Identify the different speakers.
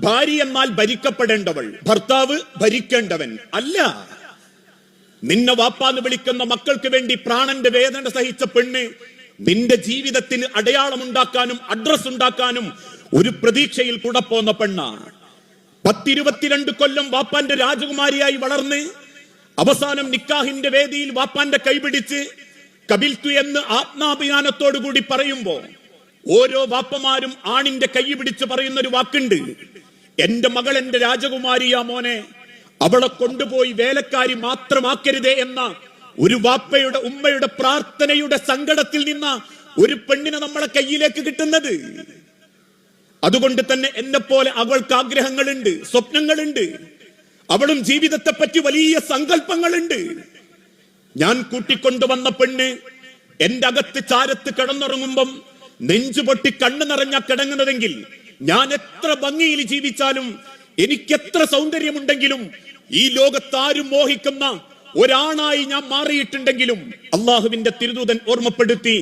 Speaker 1: ഭാര്യ എന്നാൽ ഭരിക്കപ്പെടേണ്ടവൾ, ഭർത്താവ് ഭരിക്കേണ്ടവൻ അല്ല. നിന്നെ വാപ്പാന്ന് വിളിക്കുന്ന മക്കൾക്ക് വേണ്ടി പ്രാണന്റെ വേദന സഹിച്ച പെണ്ണ് നിന്റെ ജീവിതത്തിന് അടയാളമുണ്ടാക്കാനും അഡ്രസ് ഉണ്ടാക്കാനും ഒരു പ്രതീക്ഷയിൽ കൂടെ പോന്ന പെണ്ണാണ്. 10-22 കൊല്ലം വാപ്പാന്റെ രാജകുമാരിയായി വളർന്ന് അവസാനം നിക്കാഹിന്റെ വേദിയിൽ വാപ്പാന്റെ കൈപിടിച്ച് കബിൽത്തു എന്ന് ആത്മാഭിമാനത്തോടുകൂടി പറയുമ്പോ ഓരോ വാപ്പമാരും ആണിന്റെ കൈ പിടിച്ച് പറയുന്ന ഒരു വാക്കുണ്ട്, എന്റെ മകൾ എന്റെ രാജകുമാരിയാ മോനെ, അവളെ കൊണ്ടുപോയി വേലക്കാരി മാത്രമാക്കരുതേ എന്ന ഒരു വാപ്പയുടെ ഉമ്മയുടെ പ്രാർത്ഥനയുടെ സങ്കടത്തിൽ നിന്ന ഒരു പെണ്ണിനെ നമ്മളെ കയ്യിലേക്ക് കിട്ടുന്നത്. അതുകൊണ്ട് തന്നെ എന്നെ പോലെ അവൾക്ക് ആഗ്രഹങ്ങളുണ്ട്, സ്വപ്നങ്ങളുണ്ട്, അവളും ജീവിതത്തെ പറ്റി വലിയ സങ്കല്പങ്ങളുണ്ട്. ഞാൻ കൂട്ടിക്കൊണ്ടുവന്ന പെണ്ണ് എന്റെ അകത്ത് ചാരത്ത് കിടന്നുറങ്ങുമ്പം നെഞ്ചുപൊട്ടി കണ്ണു നിറഞ്ഞ കിടങ്ങുന്നതെങ്കിൽ ഞാൻ എത്ര ഭംഗിയിൽ ജീവിച്ചാലും എനിക്കെത്ര സൗന്ദര്യമുണ്ടെങ്കിലും ഈ ലോകത്താരും മോഹിക്കുന്ന ഒരാണായി ഞാൻ മാറിയിട്ടുണ്ടെങ്കിലും അള്ളാഹുവിന്റെ തിരുദൂതൻ ഓർമ്മപ്പെടുത്തി,